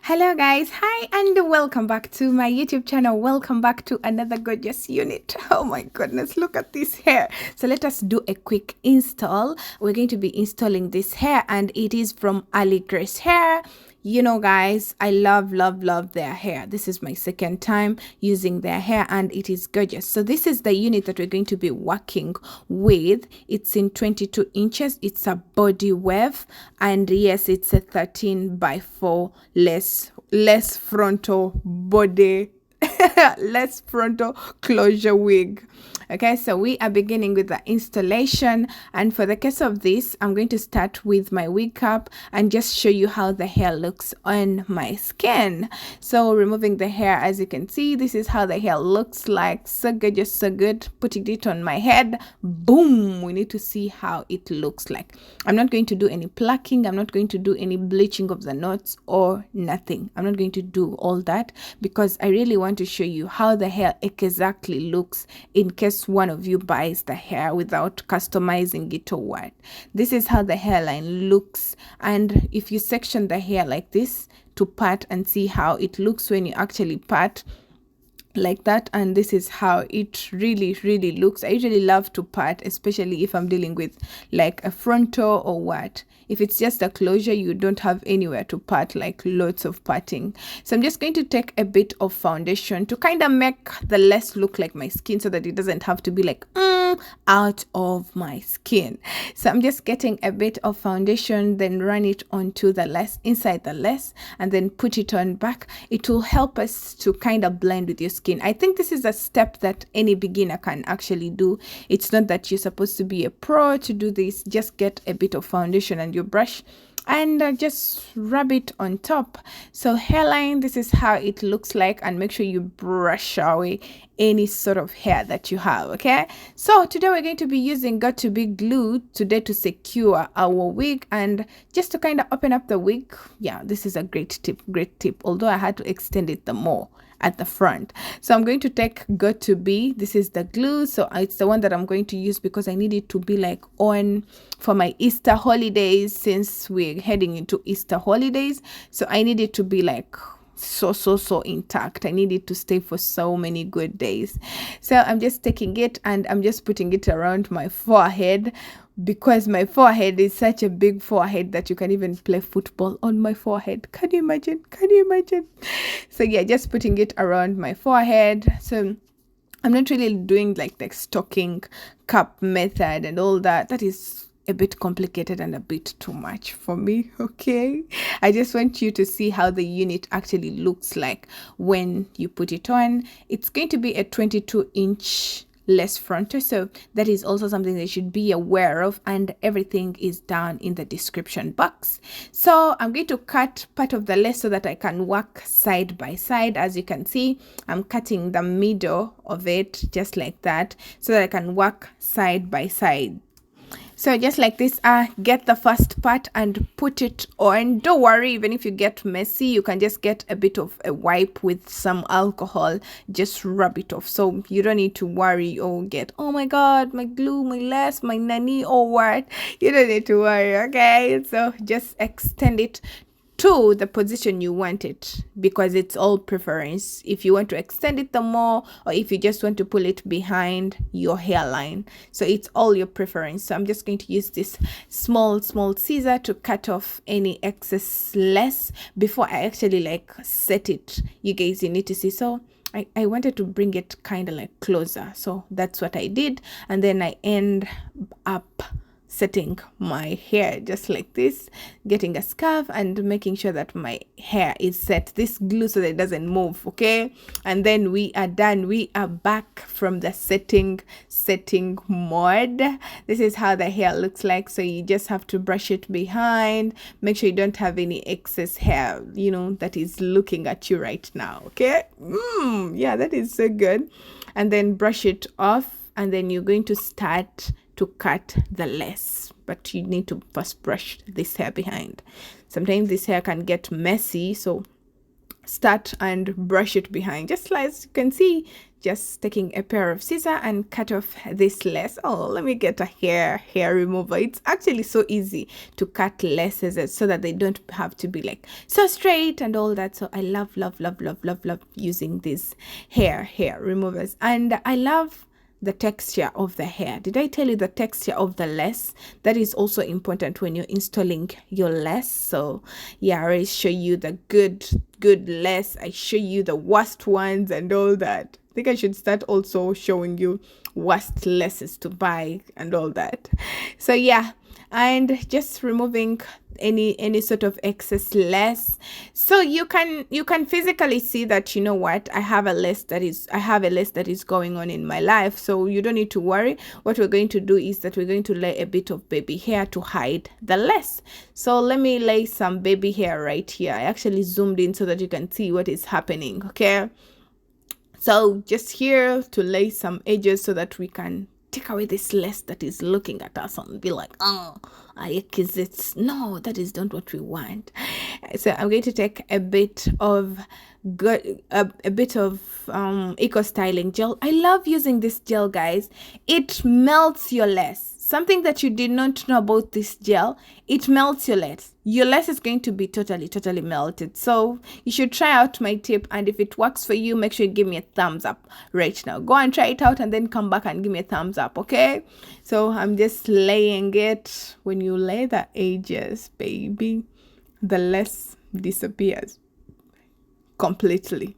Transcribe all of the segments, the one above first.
Hello guys, hi and welcome back to my YouTube channel. Welcome back to another gorgeous unit. Oh my goodness, look at this hair. So let us do a quick install. We're going to be installing this hair and it is from Ali Grace Hair. You know guys, I love their hair. This is my second time using their hair and it is gorgeous. So this is the unit that we're going to be working with. It's in 22 inches. It's a body wave and yes, it's a 13x4 less frontal body less frontal closure wig. Okay, so we are beginning with the installation, and for the case of this, I'm going to start with my wig cap and just show you how the hair looks on my skin. So removing the hair, as you can see, this is how the hair looks like. So good, just so good. Putting it on my head, boom, we need to see how it looks like. I'm not going to do any plucking, I'm not going to do any bleaching of the knots or nothing. I'm not going to do all that because I really want to show you how the hair exactly looks in case one of you buys the hair without customizing it or what. This is how the hairline looks, and if you section the hair like this to part and see how it looks when you actually part like that, and this is how it really looks. I usually love to part, especially if I'm dealing with like a frontal or what. If it's just a closure, you don't have anywhere to part, like lots of parting. So I'm just going to take a bit of foundation to kind of make the lace look like my skin so that it doesn't have to be like out of my skin. So I'm just getting a bit of foundation, then run it onto the lace, inside the lace, and then put it on back. It will help us to kind of blend with your skin. I think this is a step that any beginner can actually do. It's not that you're supposed to be a pro to do this. Just get a bit of foundation and your brush and just rub it on top. So hairline, this is how it looks like, and make sure you brush away any sort of hair that you have. Okay, so today we're going to be using got to be glue today to secure our wig and just to kind of open up the wig. Yeah, this is a great tip, although I had to extend it the more at the front. So I'm going to take got to be, this is the glue, so it's the one that I'm going to use because I need it to be like on for my Easter holidays, since we're heading into Easter holidays. So I need it to be like so intact. I need it to stay for so many good days. So I'm just taking it and I'm just putting it around my forehead, because my forehead is such a big forehead that you can even play football on my forehead. Can you imagine? So yeah, just putting it around my forehead. So I'm not really doing like the stocking cap method and all that. That is a bit complicated and a bit too much for me. Okay, I just want you to see how the unit actually looks like when you put it on. It's going to be a 22-inch less frontal, so that is also something they should be aware of, and everything is down in the description box. So I'm going to cut part of the lace so that I can work side by side. As you can see, I'm cutting the middle of it just like that so that I can work side by side. So just like this, get the first part and put it on. Don't worry, even if you get messy, you can just get a bit of a wipe with some alcohol, just rub it off. So you don't need to worry or get, oh my god, my glue, my lace, my nanny, or what. You don't need to worry. Okay, so just extend it to the position you want it, because it's all preference. If you want to extend it the more, or if you just want to pull it behind your hairline, so it's all your preference. So I'm just going to use this small scissor to cut off any excess lace before I actually like set it. You guys, you need to see. So I wanted to bring it kind of like closer, so that's what I did, and then I end up setting my hair just like this, getting a scarf and making sure that my hair is set, this glue, so that it doesn't move. Okay, and then we are done. We are back from the setting mode. This is how the hair looks like. So you just have to brush it behind, make sure you don't have any excess hair, you know, that is looking at you right now. Okay, yeah, that is so good. And then brush it off, and then you're going to start to cut the lace, but you need to first brush this hair behind. Sometimes this hair can get messy, so start and brush it behind, just like you can see. Just taking a pair of scissors and cut off this lace. Oh, let me get a hair remover. It's actually so easy to cut laces so that they don't have to be like so straight and all that. So I love using these hair removers. And I love the texture of the hair. Did I tell you the texture of the lace? That is also important when you're installing your lace. So yeah, I already show you the good lace. I show you the worst ones and all that. I think I should start also showing you worst laces to buy and all that. So yeah, and just removing any sort of excess lace. So you can physically see that, you know what, I have a lace that is going on in my life. So you don't need to worry. What we're going to do is that we're going to lay a bit of baby hair to hide the lace. So let me lay some baby hair right here. I actually zoomed in so that you can see what is happening. Okay, so just here to lay some edges so that we can take away this lace that is looking at us and be like, oh, is it? No, that is not what we want. So I'm going to take a bit of eco styling gel. I love using this gel, guys. It melts your lace. Something that you did not know about this gel, it melts your lace. Your lace is going to be totally melted. So you should try out my tip, and if it works for you, make sure you give me a thumbs up right now. Go and try it out and then come back and give me a thumbs up, okay? So I'm just laying it. When you lay the edges, baby, the lace disappears completely.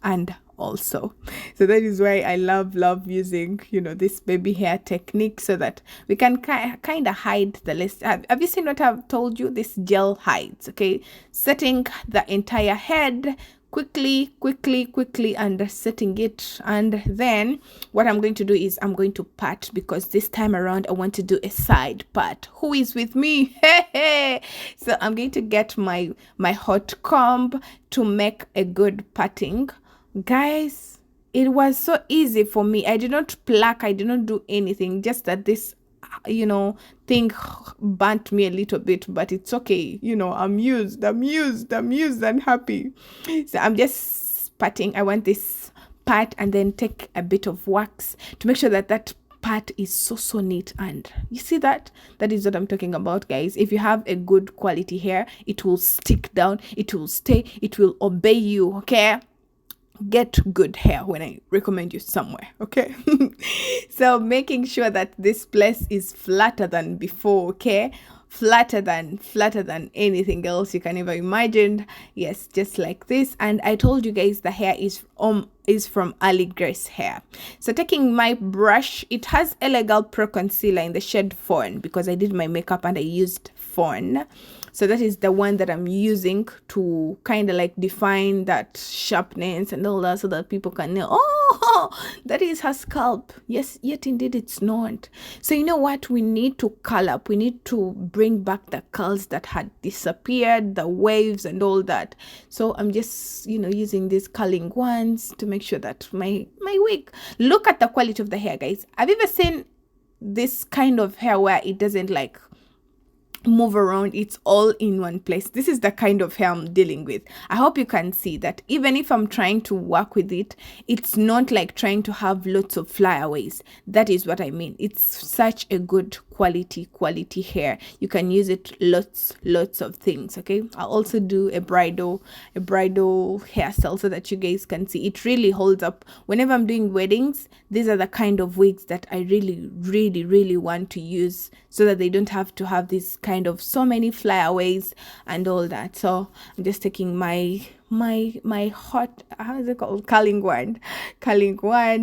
And also, so that is why I love using, you know, this baby hair technique, so that we can kind of hide the lace. Have you seen what I've told you? This gel hides. Okay, setting the entire head quickly and setting it. And then what I'm going to do is I'm going to part, because this time around I want to do a side part. Who is with me? So I'm going to get my hot comb to make a good parting. Guys, it was so easy for me. I did not pluck, I did not do anything, just that this, you know, thing burnt me a little bit, but it's okay. You know, I'm used and happy. So I'm just parting. I want this part, and then take a bit of wax to make sure that that part is so neat. And you see that is what I'm talking about, guys. If you have a good quality hair, it will stick down, it will stay, it will obey you. Okay, get good hair when I recommend you somewhere. Okay. So making sure that this place is flatter than before. Okay, flatter than anything else you can ever imagine. Yes, just like this. And I told you guys the hair is from Early Grace Hair. So taking my brush, it has Elegant Pro Concealer in the shade Fawn, because I did my makeup and I used Fawn. So that is the one that I'm using to kind of like define that sharpness and all that, so that people can know, oh, that is her scalp. Yes, yet indeed it's not. So you know what? We need to curl up. We need to bring back the curls that had disappeared, the waves and all that. So I'm just, you know, using these curling ones to make sure that my wig, look at the quality of the hair, guys. Have you ever seen this kind of hair where it doesn't like move around, it's all in one place? This is the kind of hair I'm dealing with. I hope you can see that even if I'm trying to work with it, it's not like trying to have lots of flyaways. That is what I mean. It's such a good quality hair. You can use it lots of things. Okay, I'll also do a bridal hairstyle so that you guys can see. It really holds up whenever I'm doing weddings. These are the kind of wigs that I really want to use, so that they don't have to have this kind of so many flyaways and all that. So I'm just taking my hot, how is it called, curling wand,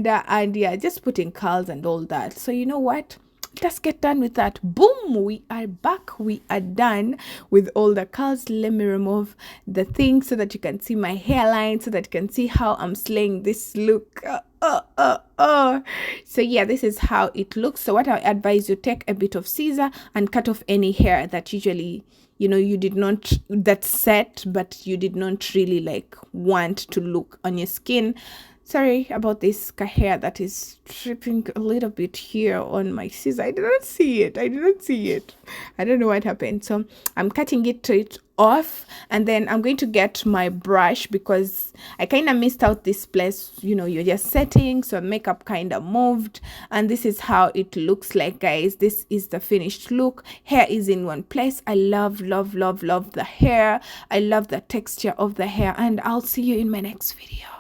and yeah, just putting curls and all that. So you know what, let's get done with that. Boom, we are back. We are done with all the curls. Let me remove the thing so that you can see my hairline, so that you can see how I'm slaying this look. So yeah, this is how it looks. So what I advise, you take a bit of scissor and cut off any hair that usually, you know, you did not, that set, but you did not really like want to look on your skin. Sorry about this hair that is dripping a little bit here on my scissor. I did not see it. I don't know what happened. So I'm cutting it off, and then I'm going to get my brush because I kind of missed out this place. You know, you're just setting, so makeup kind of moved, and this is how it looks like, guys. This is the finished look. Hair is in one place. I love the hair. I love the texture of the hair, and I'll see you in my next video.